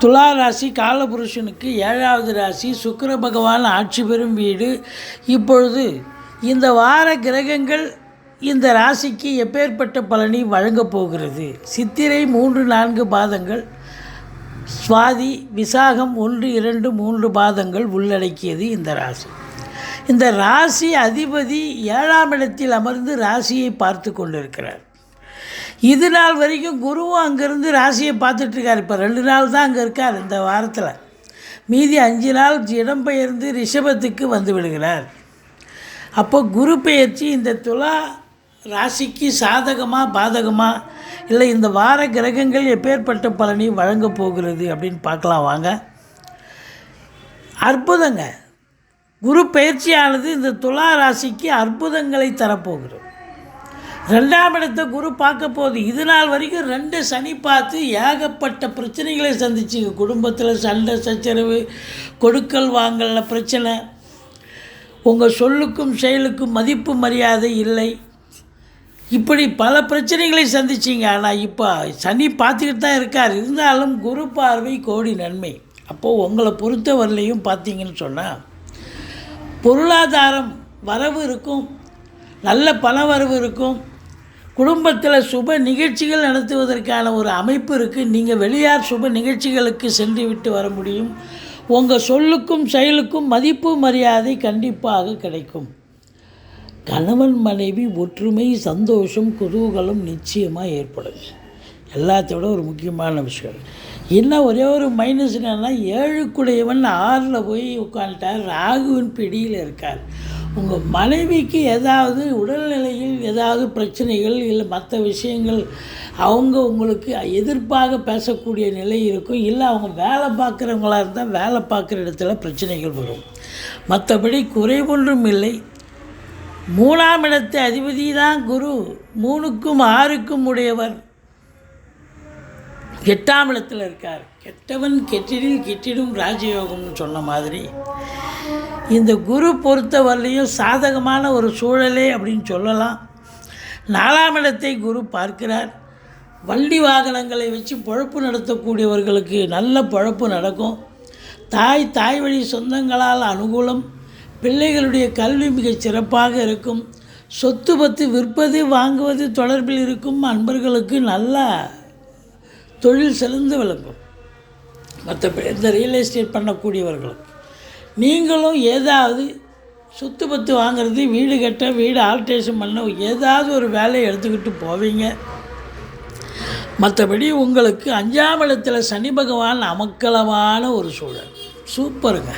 துலா ராசி காலபுருஷனுக்கு 7வது ராசி. சுக்கிர பகவான் ஆட்சி பெறும் வீடு. இப்பொழுது இந்த வார கிரகங்கள் இந்த ராசிக்கு எப்பேற்பட்ட பலனை வழங்கப் போகிறது? சித்திரை 3-4 பாதங்கள், சுவாதி விசாகம் 1-2-3 பாதங்கள் உள்ளடக்கியது இந்த ராசி. இந்த ராசி அதிபதி 7ஆம் இடத்தில் அமர்ந்து ராசியை பார்த்து கொண்டிருக்கிறார். இது நாள் வரைக்கும் குருவும் அங்கேருந்து ராசியை பார்த்துட்ருக்கார். இப்போ 2 நாள் தான் அங்கே இருக்கார் இந்த வாரத்தில். மீதி 5 நாள் இடம்பெயர்ந்து ரிஷபத்துக்கு வந்து விடுகிறார். அப்போ குரு பெயர்ச்சி இந்த துலா ராசிக்கு சாதகமாக பாதகமாக, இல்லை இந்த வார கிரகங்கள் எப்பேற்பட்ட பலனை வழங்கப் போகிறது அப்படின்னு பார்க்கலாம் வாங்க. அற்புதங்க. குரு பெயர்ச்சியானது இந்த துலா ராசிக்கு அற்புதங்களை தரப்போகிறது. 2ஆம் இடத்தை குரு பார்க்க போகுது. இது நாள் வரைக்கும் 2 சனி பார்த்து ஏகப்பட்ட பிரச்சனைகளை சந்திச்சிங்க. குடும்பத்தில் சண்டை சச்சரவு, கொடுக்கல் வாங்கல பிரச்சனை, உங்கள் சொல்லுக்கும் செயலுக்கும் மதிப்பு மரியாதை இல்லை, இப்படி பல பிரச்சனைகளை சந்திச்சிங்க. ஆனால் இப்போ சனி பார்த்துக்கிட்டு தான் இருக்கார். இருந்தாலும் குரு பார்வை கோடி நன்மை. அப்போது உங்களை பொறுத்தவரையிலையும் பார்த்தீங்கன்னு சொன்னால் பொருளாதாரம் வரவு இருக்கும், நல்ல பண வரவு இருக்கும், குடும்பத்தில் சுப நிகழ்ச்சிகள் நடத்துவதற்கான ஒரு அமைப்பு இருக்குது. நீங்கள் வெளியார் சுப நிகழ்ச்சிகளுக்கு சென்று விட்டு வர முடியும். உங்கள் சொல்லுக்கும் செயலுக்கும் மதிப்பு மரியாதை கண்டிப்பாக கிடைக்கும். கணவன் மனைவி ஒற்றுமை, சந்தோஷம், குதூகலம் நிச்சயமாக ஏற்படும். எல்லாத்தோட ஒரு முக்கியமான விஷயம் என்ன, ஒரே ஒரு மைனஸ் என்னென்னா 7க்குடையவன் 6ல் போய் உட்காந்துட்டார், ராகுவின் பிடியில் இருக்கார். உங்கள் மனைவிக்கு ஏதாவது உடல்நிலையில் ஏதாவது பிரச்சனைகள் இல்லை மற்ற விஷயங்கள், அவங்க உங்களுக்கு எதிர்ப்பாக பேசக்கூடிய நிலை இருக்கும். இல்லை அவங்க வேலை பார்க்குறவங்களாக இருந்தால் வேலை பார்க்குற இடத்துல பிரச்சனைகள் வரும். மற்றபடி குறைவொன்றும் இல்லை. 3ஆம் இடத்து அதிபதி தான் குரு. 3க்கும் 6க்கும் உடையவர் 8ஆம் இடத்தில் இருக்கார். கெட்டவன் கெட்டிடில் கெட்டிடும் ராஜயோகம்னு சொன்ன மாதிரி இந்த குரு பொறுத்தவரையிலையும் சாதகமான ஒரு சூழலே அப்படின்னு சொல்லலாம். 4ஆம் இடத்தை குரு பார்க்கிறார். வண்டி வாகனங்களை வச்சு பொழப்பு நடத்தக்கூடியவர்களுக்கு நல்ல பொழப்பு நடக்கும். தாய் வழி சொந்தங்களால் அனுகூலம். பிள்ளைகளுடைய கல்வி மிகச் சிறப்பாக இருக்கும். சொத்து பத்து விற்பது வாங்குவது தொடர்பில் இருக்கும் அன்பர்களுக்கு நல்ல தொழில் சிறந்து விளங்கும். மற்ற இந்த ரியல் எஸ்டேட் பண்ணக்கூடியவர்களுக்கு நீங்களும் ஏதாவது சொத்து பத்து வாங்கிறது, வீடு கட்ட, வீடு ஆல்ட்ரேஷன் பண்ண ஏதாவது ஒரு வேலையை எடுத்துக்கிட்டு போவீங்க. மற்றபடி உங்களுக்கு 5ஆம் இடத்துல சனி பகவான் அமக்கலமான ஒரு சூழல். சூப்பருங்க.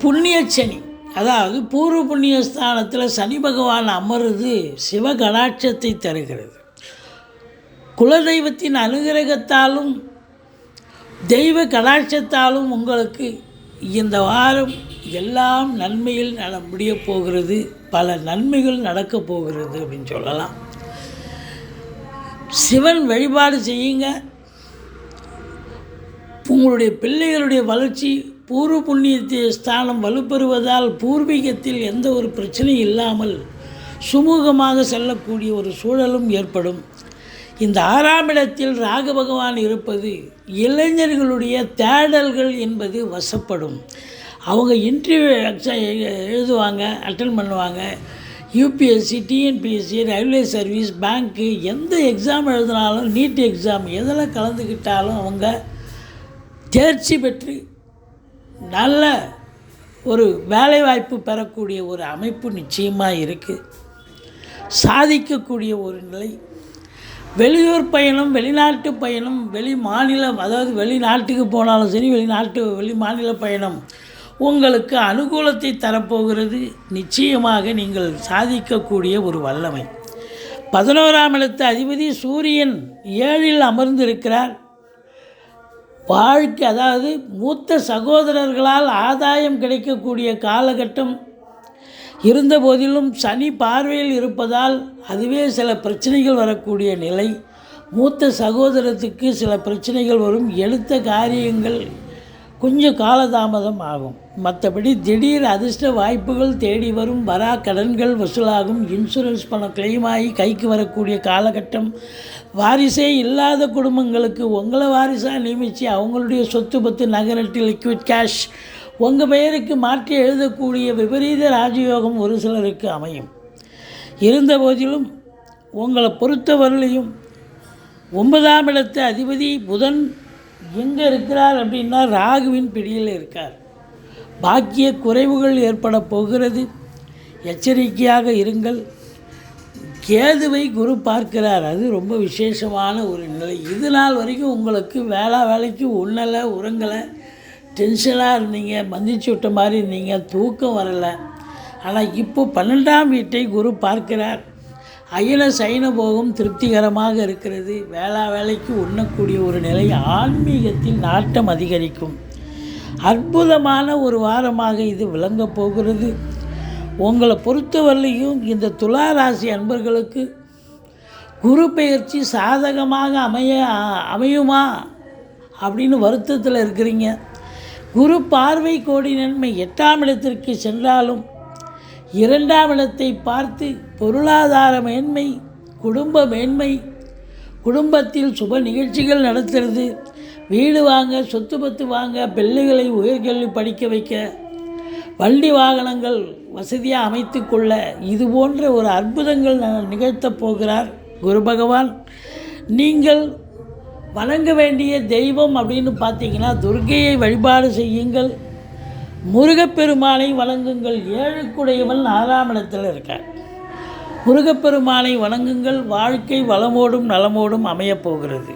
புண்ணிய சனி, அதாவது பூர்வ புண்ணிய ஸ்தானத்தில் சனி பகவான் அமர்ந்து சிவகடாட்சத்தை தருகிறது. குலதெய்வத்தின் அனுகிரகத்தாலும் தெய்வ கடாட்சத்தாலும் உங்களுக்கு இந்த வாரம் எல்லாம் நன்மையில் முடிய போகிறது. பல நன்மைகள் நடக்கப் போகிறது அப்படின்னு சொல்லலாம். சிவன் வழிபாடு செய்யுங்க. உங்களுடைய பிள்ளைகளுடைய வளர்ச்சி, பூர்வ புண்ணிய ஸ்தானம் வலுப்பெறுவதால் பூர்வீகத்தில் எந்த ஒரு பிரச்சனையும் இல்லாமல் சுமூகமாக செல்லக்கூடிய ஒரு சூழலும் ஏற்படும். இந்த 6ஆம் இடத்தில் ராகு பகவான் இருப்பது இளைஞர்களுடைய தேடல்கள் என்பது வசப்படும். அவங்க இன்டர்வியூ எழுதுவாங்க, அட்டன் பண்ணுவாங்க. யூபிஎஸ்சி, டிஎன்பிஎஸ்சி, ரயில்வே சர்வீஸ், பேங்க்கு, எந்த எக்ஸாம் எழுதினாலும், நீட் எக்ஸாம் எதில் கலந்துக்கிட்டாலும் அவங்க தேர்ச்சி பெற்று நல்ல ஒரு வேலைவாய்ப்பு பெறக்கூடிய ஒரு அமைப்பு நிச்சயமாக இருக்குது. சாதிக்கக்கூடிய ஒரு நிலை. வெளியூர் பயணம், வெளிநாட்டு பயணம், வெளி மாநிலம், அதாவது வெளிநாட்டுக்கு போனாலும் சரி, வெளி மாநில பயணம் உங்களுக்கு அனுகூலத்தை தரப்போகிறது. நிச்சயமாக நீங்கள் சாதிக்கக்கூடிய ஒரு வல்லமை. 11ஆம் இடத்து அதிபதி சூரியன் 7ல் அமர்ந்திருக்கிறார். வாழ்க்கை, அதாவது மூத்த சகோதரர்களால் ஆதாயம் கிடைக்கக்கூடிய காலகட்டம் இருந்த போதிலும் சனி பார்வையில் இருப்பதால் அதுவே சில பிரச்சனைகள் வரக்கூடிய நிலை. மூத்த சகோதரத்துக்கு சில பிரச்சனைகள் வரும். எடுத்த காரியங்கள் கொஞ்சம் காலதாமதம் ஆகும். மற்றபடி திடீர் அதிர்ஷ்ட வாய்ப்புகள் தேடி வரும். வரா கடன்கள் வசூலாகும். இன்சூரன்ஸ் பணம் கிளைம் ஆகி கைக்கு வரக்கூடிய காலகட்டம். வாரிசே இல்லாத குடும்பங்களுக்கு உங்களை வாரிசாக நியமித்து அவங்களுடைய சொத்து பத்து நகரட்டு லிக்விட் கேஷ் உங்கள் பெயருக்கு மாற்றி எழுதக்கூடிய விபரீத ராஜயோகம் ஒரு சிலருக்கு அமையும். இருந்த போதிலும் உங்களை பொறுத்தவரையிலையும் 9ஆம் இடத்து அதிபதி புதன் எங்கே இருக்கிறார் அப்படின்னா ராகுவின் பிடியில் இருக்கார். பாக்கிய குறைவுகள் ஏற்பட போகிறது. எச்சரிக்கையாக இருங்கள். கேதுவை குரு பார்க்கிறார். அது ரொம்ப விசேஷமான ஒரு நிலை. இது நாள் வரைக்கும் உங்களுக்கு வேலைக்கு உண்ணலை உறங்கலை, டென்ஷனாக இருந்தீங்க, மந்திச்சு விட்ட மாதிரி இருந்தீங்க, தூக்கம் வரலை. ஆனால் இப்போ 12ஆம் வீட்டை குரு பார்க்கிறார். அயன சைன போகம் திருப்திகரமாக இருக்கிறது. வேலைக்கு உண்ணக்கூடிய ஒரு நிலை. ஆன்மீகத்தில் நாட்டம் அதிகரிக்கும். அற்புதமான ஒரு வாரமாக இது விளங்கப் போகிறது. உங்களை பொறுத்தவரையிலையும் இந்த துலா ராசி அன்பர்களுக்கு குரு பெயர்ச்சி சாதகமாக அமையுமா அப்படின்னு வருத்தத்தில் இருக்கிறீங்க. குரு பார்வை கோடி நன்மை. 8ஆம் இடத்திற்கு சென்றாலும் 2ஆம் இடத்தை பார்த்து பொருளாதார மேன்மை, குடும்ப மேன்மை, குடும்பத்தில் சுப நிகழ்ச்சிகள் நடத்துறது, வீடு வாங்க, சொத்து பத்து வாங்க, பிள்ளைகளை உயர்கல்வி படிக்க வைக்க, வண்டி வாகனங்கள் வசதியாக அமைத்து கொள்ள, இது போன்ற ஒரு அற்புதங்கள் நிகழ்த்தப் போகிறார் குரு பகவான். நீங்கள் வணங்க வேண்டிய தெய்வம் அப்படின்னு பார்த்தீங்கன்னா துர்க்கையை வழிபாடு செய்யுங்கள். முருகப்பெருமானை வணங்குங்கள். ஏழுக்குடையவன் 6ஆம் இடத்தில் இருக்கார். முருகப்பெருமானை வணங்குங்கள். வாழ்க்கை வளமோடும் நலமோடும் அமையப்போகிறது.